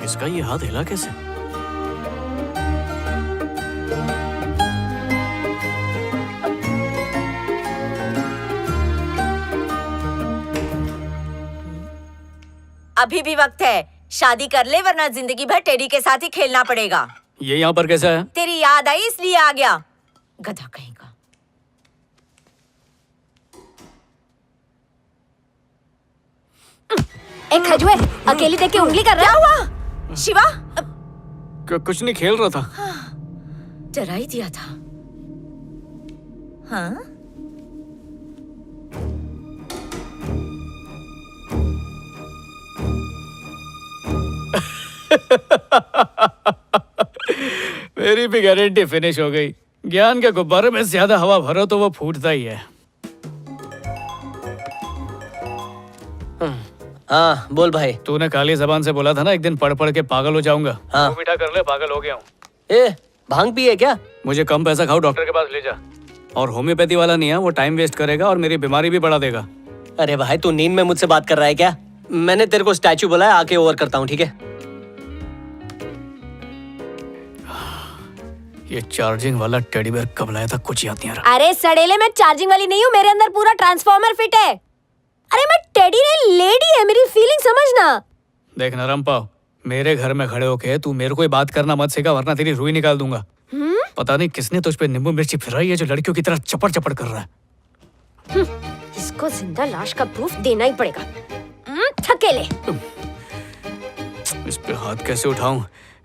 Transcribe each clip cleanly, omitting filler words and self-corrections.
इसका ये हाथ हिला कैसे? अभी भी वक्त है, शादी कर ले वरना जिंदगी भर टेडी के साथ ही खेलना पड़ेगा। ये यहाँ पर कैसा है? तेरी याद आई इसलिए आ गया, गधा कहीं का। एक खजुए अकेली देख के उंगली कर रहा है। क्या हुआ शिवा? कुछ नहीं, खेल रहा था। डरा ही दिया था। हाँ? मेरी भी गारंटी फिनिश हो गई। ज्ञान के गुब्बारे में ज्यादा हवा भरो तो वो फूटता ही है। हाँ बोल भाई। तूने काली जबान से बोला था ना एक दिन पढ़ पढ़ के पागल हो जाऊंगा। हाँ। तू मीठा कर ले, पागल हो गया हूँ। ए भांग पिए क्या? मुझे कम पैसा खाओ, डॉक्टर के पास ले जा। और होम्योपैथी वाला नहीं है, वो टाइम वेस्ट करेगा और मेरी बीमारी भी बढ़ा देगा। अरे भाई तू नींद में मुझसे बात कर रहा है क्या? मैंने तेरे को स्टैचू बुलाया, आके ओवर करता हूँ, ठीक है? ये चार्जिंग वाला टेडी बेयर कब लाया था कुछ याद नहीं आ रहा। अरे सड़ेले, मैं चार्जिंग वाली नहीं हूँ, मेरे अंदर पूरा ट्रांसफॉर्मर फिट है। अरे मैं टेडी नहीं, लेडी है, मेरी फीलिंग समझना। देख नरम पाव, मेरे घर में खड़े होके तू मेरे को ही बात करना मत सिखा, वरना तेरी रुई निकाल दूंगा। पता नहीं किसने तुझ पे नींबू मिर्ची फिराई है जो लड़कियों की तरह चपड़ चपड़ कर रहा है। इसको जिंदा लाश का प्रूफ देना ही पड़ेगा। थकेले। इस पे हाथ कैसे उठाऊं?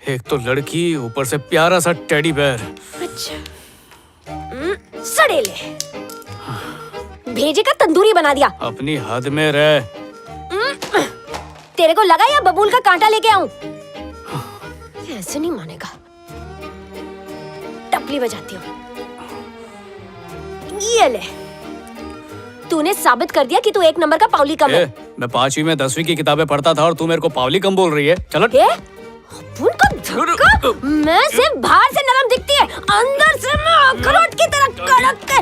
एक तो लड़की, ऊपर से प्यारा सा टेडी बेयर। अच्छा। सड़ेले, भेजे का तंदूरी बना दिया। अपनी हद में रह। तेरे को लगा या बबूल का कांटा लेके आऊं? ये ऐसे नहीं मानेगा। टपली बजाती हूँ। ये ले, तूने साबित कर दिया कि तू एक नंबर का पावली कम है। मैं 5वीं में 10वीं की किताबें पढ़ता था और तू मेरे को पावली कम बोल रही है। चलो अपुन का धक्का। मैं सिर्फ बाहर से नरम दिखती है, अंदर से मैं अखरोट की तरह कड़क है।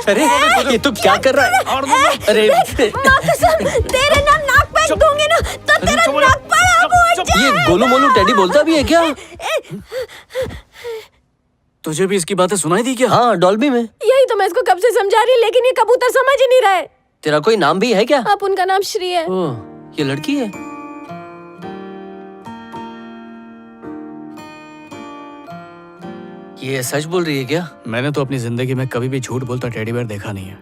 अरे ये तू क्या कर रहा है? अरे माँ कसम, तेरे नाक पे दूंगी ना तो तेरा नाक पर आग उड़ जाए। ये गोलू मोलू टेडी बोलता भी है क्या? तुझे भी इसकी बातें सुनाई दी क्या? हाँ, डॉल्बी में। यही तो मैं इसको कब से समझा रही, लेकिन ये कबूतर समझ ही नहीं रहा है। तेरा कोई नाम भी है क्या? अपुन का नाम श्री है। ओह, ये लड़की है। ये सच बोल रही है क्या? मैंने तो अपनी जिंदगी में कभी भी झूठ बोलता टेडी बेयर देखा नहीं है।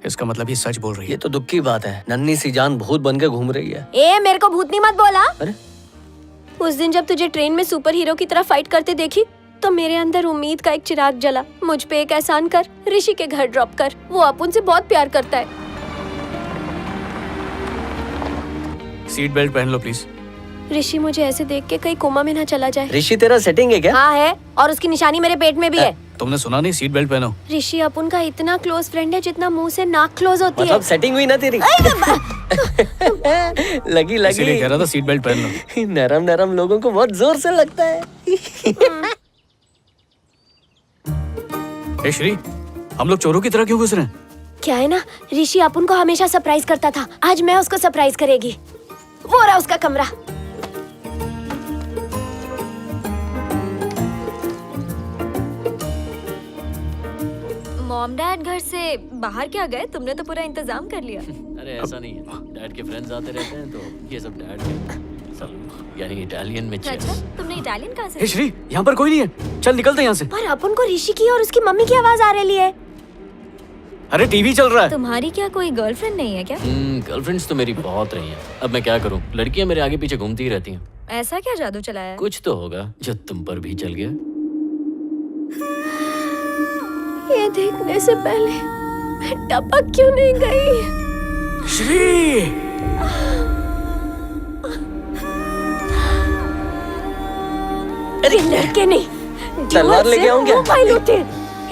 इसका मतलब ये सच बोल रही है। ये तो दुख की बात है, नन्ही सी जान भूत बन के घूम रही है। ए मेरे को भूतनी मत बोला। अरे उस दिन जब तुझे ट्रेन में सुपर हीरो की तरह फाइट करते देखी तो मेरे अंदर उम्मीद का एक चिराग जला। मुझ पे एक एहसान कर, ऋषि के घर ड्रॉप कर, वो अपुन से बहुत प्यार करता है। सीट बेल्ट पहन लो प्लीज। ऋषि मुझे ऐसे देख के कहीं कोमा में ना चला जाए। ऋषि तेरा सेटिंग है क्या? हाँ है, और उसकी निशानी मेरे पेट में भी है। तुमने सुना नहीं? सीट बेल्ट पहनो। ऋषि अपुन का इतना क्लोज फ्रेंड है जितना मुंह से नाक क्लोज होती मतलब सेटिंग हुई ना तेरी? लगी लगी। इसीलिए कह रहा था सीट बेल्ट पहन लो। नरम नरम लोगों को बहुत जोर से लगता है। ए श्री, हम लोग चोरों की तरह क्यों घुस रहे हैं? क्या है ना, ऋषि अपुन को हमेशा सरप्राइज करता था, आज मैं उसको सरप्राइज करेगी। वो रहा उसका कमरा। मॉम डैड घर से बाहर क्या गए? तुमने तो पूरा इंतजाम कर लिया। अरे ऐसा नहीं है, डैड के फ्रेंड्स आते रहते हैं तो ये सब डैड के सब यानी इटालियन में अच्छा, चेस। तुमने इटालियन कहाँ से? ए श्री, यहाँ पर कोई नहीं है, चल निकलते हैं यहाँ से। पर अपुन को ऋषि की और उसकी मम्मी की आवाज आ रही है। अरे टीवी चल रहा है। तुम्हारी क्या कोई गर्लफ्रेंड नहीं है क्या? गर्लफ्रेंड्स तो मेरी बहुत रही हैं। अब मैं क्या करूं, लड़कियां मेरे आगे पीछे घूमती ही रहती हैं। ऐसा क्या जादू चलाया है? कुछ तो होगा जो तुम पर भी चल गया। ये देखने से पहले मैं टपक क्यों नहीं गई? श्री, अरे लड़के नहीं, तलवार लेके आऊं क्या? मोबाइल होते।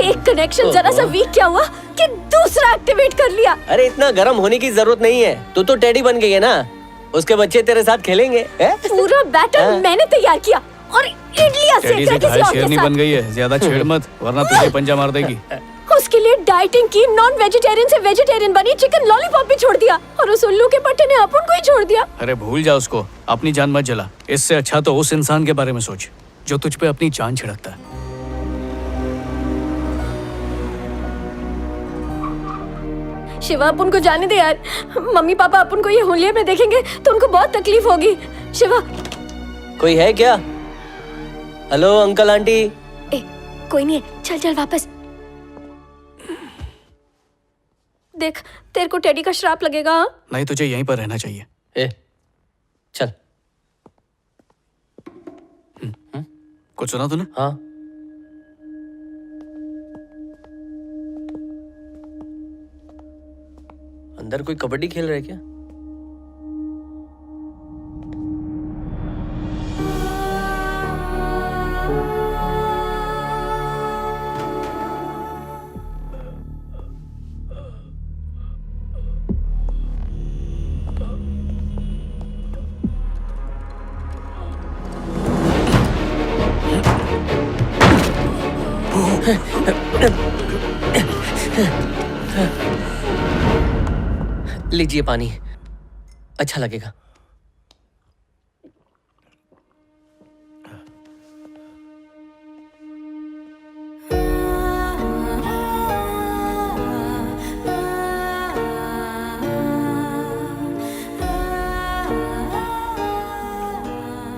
एक कनेक्शन जरा सा वीक क्या हुआ कि दूसरा एक्टिवेट कर लिया। अरे इतना गर्म होने की जरूरत नहीं है, तू तो टेडी बन गई है ना, उसके बच्चे तेरे साथ खेलेंगे। पूरा बैटर मैंने तैयार किया और इडलियां सेक टेडी से रहा किसी घायल और के शेरनी साथ। बन गई है। ज्यादा छेड़ मत वरना तुझे पंजा मार देगी। उसके लिए डाइटिंग की, नॉन वेजिटेरियन से वेजिटेरियन बनी, चिकन लॉलीपॉप भी छोड़ दिया और उस उल्लू के पट्टे ने अपुन को ही छोड़ दिया। अरे भूल जा उसको, अपनी जान मत जला। इससे अच्छा तो उस इंसान के बारे में सोच जो तुझ पे अपनी जान छिड़कता है। शिवा, अपन को जाने दे यार। मम्मी पापा अपन को ये होलिये में देखेंगे तो उनको बहुत तकलीफ होगी। शिवा। कोई है क्या? Hello uncle aunty. ए, कोई नहीं है, चल चल वापस। देख, तेरे को टेडी का श्राप लगेगा। हाँ? नहीं, तुझे यहीं पर रहना चाहिए। ए, चल। कुछ सुना तूने? हाँ। अंदर कोई कबड्डी खेल रहा है क्या? लीजिए पानी, अच्छा लगेगा।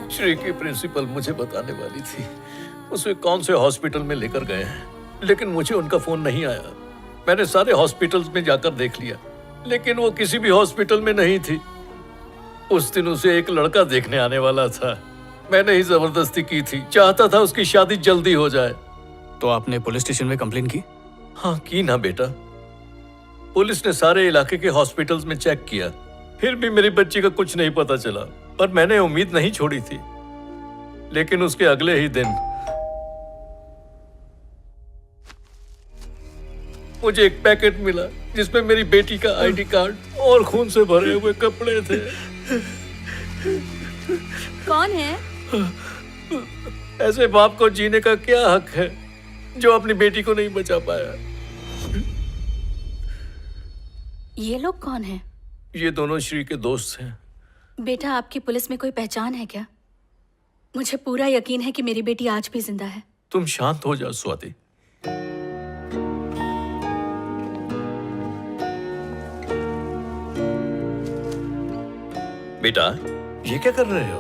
श्री की प्रिंसिपल मुझे बताने वाली थी उसे कौन से हॉस्पिटल में लेकर गए हैं, लेकिन मुझे उनका फोन नहीं आया। मैंने सारे हॉस्पिटल्स में जाकर देख लिया, लेकिन वो किसी भी हॉस्पिटल में नहीं थी। उस दिन उसे एक लड़का देखने आने वाला था। मैंने ही जबरदस्ती की थी, चाहता था उसकी शादी जल्दी हो जाए। तो आपने पुलिस स्टेशन में कंप्लेन की? हाँ की ना बेटा। पुलिस ने सारे इलाके के हॉस्पिटल्स में चेक किया, फिर भी मेरी बच्ची का कुछ नहीं पता चला। पर मैंने उम्मीद नहीं छोड़ी थी। लेकिन उसके अगले ही दिन मुझे एक पैकेट मिला जिसमें मेरी बेटी का आईडी कार्ड और खून से भरे हुए कपड़े थे। कौन है? ऐसे बाप को जीने का क्या हक है जो अपनी बेटी को नहीं बचा पाया? ये लोग कौन हैं? ये दोनों श्री के दोस्त हैं। बेटा, आपकी पुलिस में कोई पहचान है क्या? मुझे पूरा यकीन है कि मेरी बेटी आज भी जिंदा है। तुम शांत हो जाओ स्वाति। बेटा, ये क्या कर रहे हो?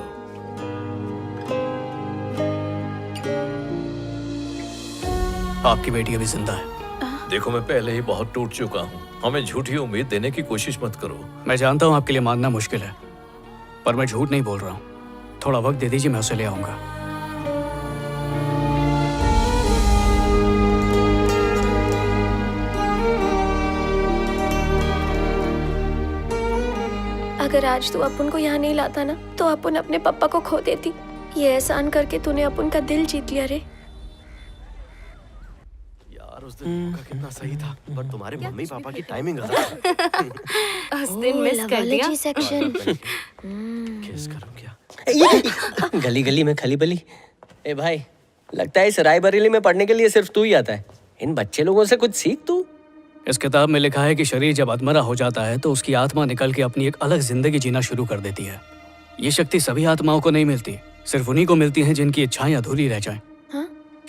आपकी बेटी अभी जिंदा है। देखो, मैं पहले ही बहुत टूट चुका हूँ। हमें झूठी उम्मीद देने की कोशिश मत करो। मैं जानता हूँ आपके लिए मानना मुश्किल है, पर मैं झूठ नहीं बोल रहा हूँ। थोड़ा वक्त दे दीजिए, मैं उसे ले आऊंगा। अगर आज तू अपुन को यहाँ नहीं लाता ना, तो अपुन अपने पापा को खो देती। ये एहसान करके तूने अपुन का दिल जीत लिया रे। यार उस दिन मौका कितना सही था, पर तुम्हारे मम्मी पापा की टाइमिंग उस दिन मिस कर दिया। सेक्शन। किस करूं क्या? गली गली में खली बली। ए भाई, लगता है इस रायबरेली में पढ़ने के लिए सिर्फ तू ही आता है। इन बच्चे लोगों से कुछ सीख तू। इस किताब में लिखा है कि शरीर जब अधमरा हो जाता है तो उसकी आत्मा निकल के अपनी एक अलग जिंदगी जीना शुरू कर देती है। ये शक्ति सभी आत्माओं को नहीं मिलती, सिर्फ उन्हीं को मिलती है जिनकी इच्छाएं अधूरी रह जाएं।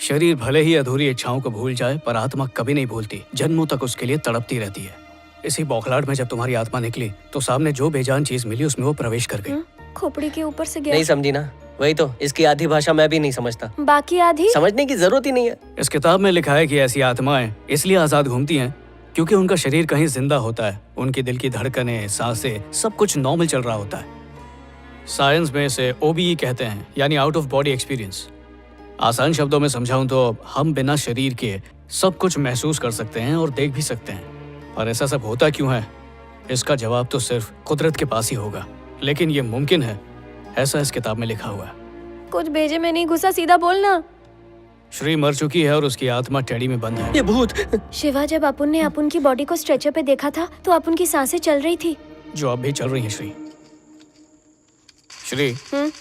शरीर भले ही अधूरी इच्छाओं को भूल जाए, पर आत्मा कभी नहीं भूलती, जन्मों तक उसके लिए तड़पती रहती है। इसी बौखलाहट में जब तुम्हारी आत्मा निकली तो सामने जो बेजान चीज मिली उसमें वो प्रवेश कर गई। खोपड़ी के ऊपर से गया। नहीं समझी ना? वही तो, इसकी आधी भाषा मैं भी नहीं समझता। बाकी आधी समझने की जरूरत ही नहीं है। इस किताब में लिखा है कि ऐसी आत्माएं इसलिए आजाद घूमती हैं क्योंकि उनका शरीर कहीं जिंदा होता है। उनके दिल की धड़कनें, सांसें, सब कुछ नॉर्मल चल रहा होता है। साइंस में इसे OBE कहते हैं, यानी आउट ऑफ बॉडी एक्सपीरियंस। आसान शब्दों में समझाऊं तो हम बिना शरीर के सब कुछ महसूस कर सकते हैं और देख भी सकते हैं। पर ऐसा सब होता क्यों है? इसका जवाब तो सिर्फ कुदरत के पास ही होगा, लेकिन ये मुमकिन है, ऐसा इस किताब में लिखा हुआ है। कुछ भेजे में नहीं घुसा, सीधा बोलना। श्री मर चुकी है और उसकी आत्मा टेडी में बंद है। ये भूत। शिवा, जब अपुन ने अपुन की बॉडी को स्ट्रेचर पे देखा था तो अपुन की सांसें चल रही थी। जो अब भी चल रही है। श्री,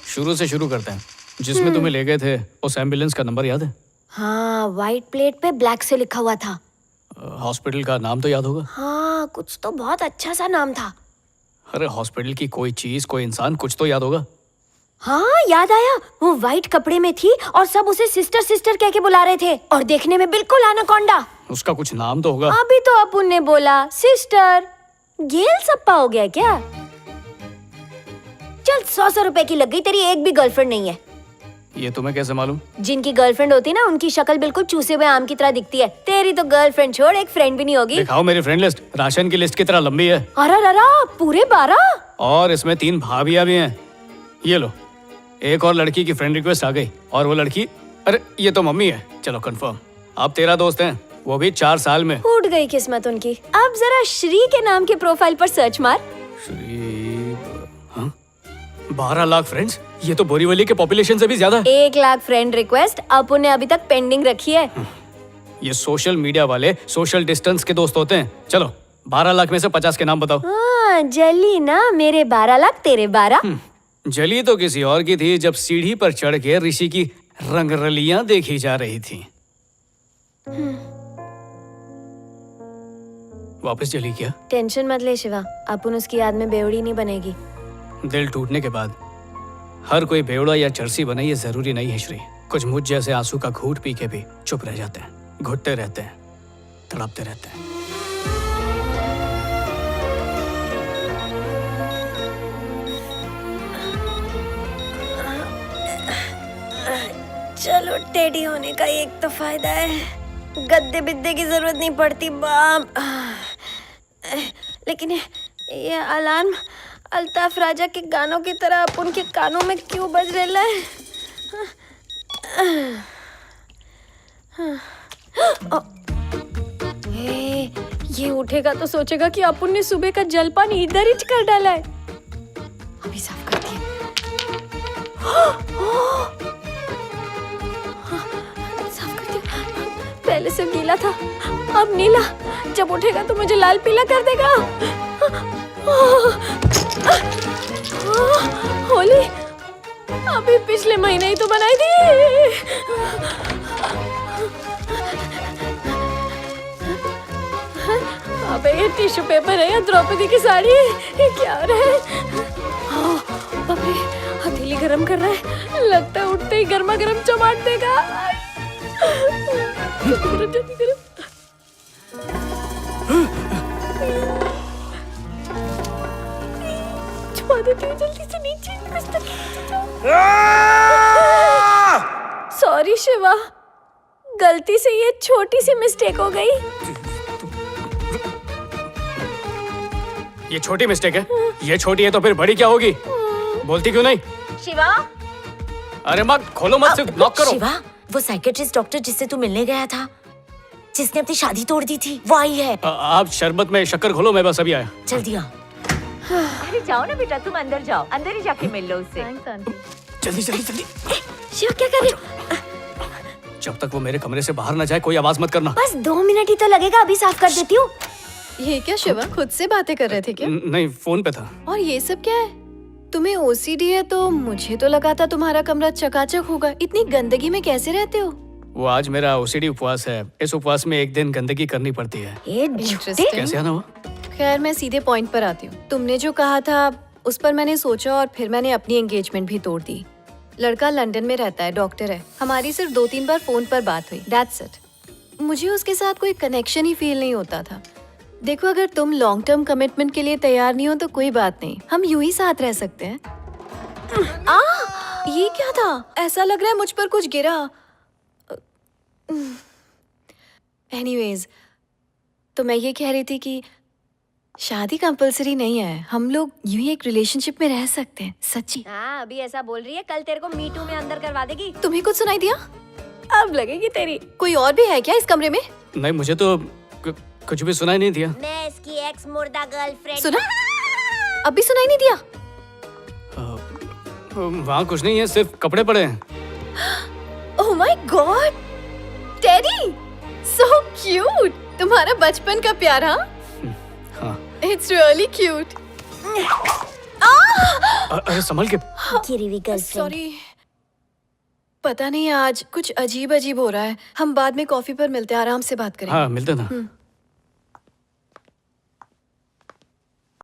शुरू से शुरू करते हैं। जिसमें तुम्हें ले गए थे, उस एम्बुलेंस का नंबर याद है? हाँ, व्हाइट प्लेट पे ब्लैक से लिखा हुआ था। हॉस्पिटल का नाम तो याद होगा? हाँ, कुछ तो बहुत अच्छा सा नाम था। अरे हॉस्पिटल की कोई चीज, कोई इंसान, कुछ तो याद होगा। हाँ, याद आया। वो वाइट कपड़े में थी और सब उसे सिस्टर सिस्टर कह के बुला रहे थे और देखने में बिल्कुल एनाकोंडा। उसका कुछ नाम तो होगा। अभी तो अपुन ने बोला सिस्टर। गेल सप्पा हो गया क्या? चल 100 रुपए की लग गई, तेरी एक भी गर्लफ्रेंड नहीं है। ये तुम्हें कैसे मालूम? जिनकी गर्लफ्रेंड होती ना, उनकी शक्ल बिल्कुल चूसे हुए आम की तरह दिखती है। तेरी तो गर्लफ्रेंड छोड़, एक फ्रेंड भी नहीं होगी। दिखाओ मेरी फ्रेंड लिस्ट, राशन की लिस्ट की तरह लंबी है। अरे पूरे 12? और इसमें 3 भाभियां भी हैं। ये लो, एक और लड़की की फ्रेंड रिक्वेस्ट आ गई। और वो लड़की, अरे ये तो मम्मी है। चलो कंफर्म, आप 13 दोस्त हैं, वो भी 4 साल में। फूट गई किस्मत उनकी। अब जरा श्री के नाम के प्रोफाइल पर सर्च मार। श्री, हाँ? 12 लाख फ्रेंड्स, ये तो बोरीवली के पॉपुलेशन से भी ज्यादा है। 1 लाख फ्रेंड रिक्वेस्ट अपुन ने अभी तक पेंडिंग रखी है। ये सोशल मीडिया वाले सोशल डिस्टेंस के दोस्त होते हैं। चलो 12 लाख में से 50 के नाम बताओ। हाँ, जली ना, मेरे 12 लाख तेरे 12। जली तो किसी और की थी जब सीढ़ी पर चढ़ के ऋषि की रंगरलियां देखी जा रही थी। वापस जली क्या? टेंशन मत ले शिवा, अपुन उसकी याद में बेवड़ी नहीं बनेगी। दिल टूटने के बाद हर कोई बेवड़ा या चरसी बने ये जरूरी नहीं है श्री। कुछ मुझ जैसे आंसू का घूंट पी के भी चुप रह जाते हैं, घुटते रहते हैं, तड़पते रहते हैं। चलो, टेडी होने का एक तो फायदा है, गद्दे बिद्दे की जरूरत नहीं पड़ती बाप। लेकिन ये अलार्म अल्ताफ राजा के गानों की तरह अपन के कानों में क्यों बज रहा है? ये उठेगा तो सोचेगा कि अपन ने सुबह का जलपान इधर ही कर डाला है। अभी साफ करती है। साफ करती हूँ। पहले से गीला था, अब नीला। जब उठेगा तो मुझे लाल पीला कर देगा। होली अभी पिछले महीने ही तो बनाई थी। अबे ये टिश्यू पेपर है या द्रौपदी की साड़ी? ये क्या हो रहा है? बाप रे, हथेली गरम कर रहा है। लगता है उठते ही गर्मा गर्म चमाट देगा। जल्दी करो। छुपा देती हूँ जल्दी से नीचे। सॉरी शिवा, गलती से ये छोटी सी मिस्टेक हो गई। ये छोटी मिस्टेक है? ये छोटी है तो फिर बड़ी क्या होगी? बोलती क्यों नहीं? शिवा, अरे माँ खोलो मत, सिर्फ लॉक करो। शिवा, वो साइकेट्रिस्ट डॉक्टर जिससे तू मिलने गया था, जिसने अपनी शादी तोड़ दी थी, वो आई है। आप शरबत में शक्कर घोलो, मैं बस अभी आया। जल्दी आ। अरे जाओ ना बेटा, तुम अंदर जाओ, अंदर ही जाके मिल लो उससे। जल्दी जल्दी जल्दी। शिवा क्या कर रही हो? जब तक वो मेरे कमरे से बाहर ना जाए कोई आवाज मत करना। बस 2 मिनट ही तो लगेगा, अभी साफ कर देती हूँ। ये क्या शिवा, खुद से बातें कर रहे थे क्या? नहीं, फोन पे था। और ये सब क्या है? तुम्हें ओसीडी है तो मुझे तो लगा था तुम्हारा कमरा चकाचक होगा। इतनी गंदगी में कैसे रहते हो? वो आज मेरा ओसीडी उपवास है। इस उपवास में एक दिन गंदगी करनी पड़ती है। इंटरेस्टिंग। कैसे आना हुआ? खैर, मैं सीधे पॉइंट पर आती हूँ। तुमने जो कहा था उस पर मैंने सोचा और फिर मैंने अपनी एंगेजमेंट भी तोड़ दी। लड़का लंदन में रहता है, डॉक्टर है। हमारी सिर्फ 2-3 बार फोन पर बात हुई, दैट्स इट। मुझे उसके साथ कोई कनेक्शन ही फील नहीं होता था। देखो, अगर तुम लॉन्ग टर्म कमिटमेंट के लिए तैयार नहीं हो तो कोई बात नहीं, हम यूं ही साथ रह सकते हैं। ये क्या था? ऐसा लग रहा है मुझ पर कुछ गिरा। एनीवेज, तो मैं ये कह रही थी कि शादी कंपलसरी नहीं है, हम लोग यूं ही एक रिलेशनशिप में रह सकते हैं। सच्ची। हाँ, अभी ऐसा बोल रही है, कल तेरे को मीटू में अंदर करवा देगी। तुम्हें कुछ सुनाई दिया? अब लगेगी तेरी। कोई और भी है क्या इस कमरे में? नहीं, मुझे तो कुछ भी सुनाई नहीं दिया। मैं इसकी एक्स मुर्दा गर्लफ्रेंड। सुना? अब भी सुनाई नहीं दिया? वहाँ कुछ नहीं है, सिर्फ कपड़े पड़े हैं। Oh my God, teddy, so cute. तुम्हारा बचपन का प्यार? हाँ। It's really cute. अरे संभल के। सॉरी, पता नहीं आज कुछ अजीब अजीब हो रहा है। हम बाद में कॉफी पर मिलते हैं, आराम से बात करेंगे। हाँ, मिलते ना।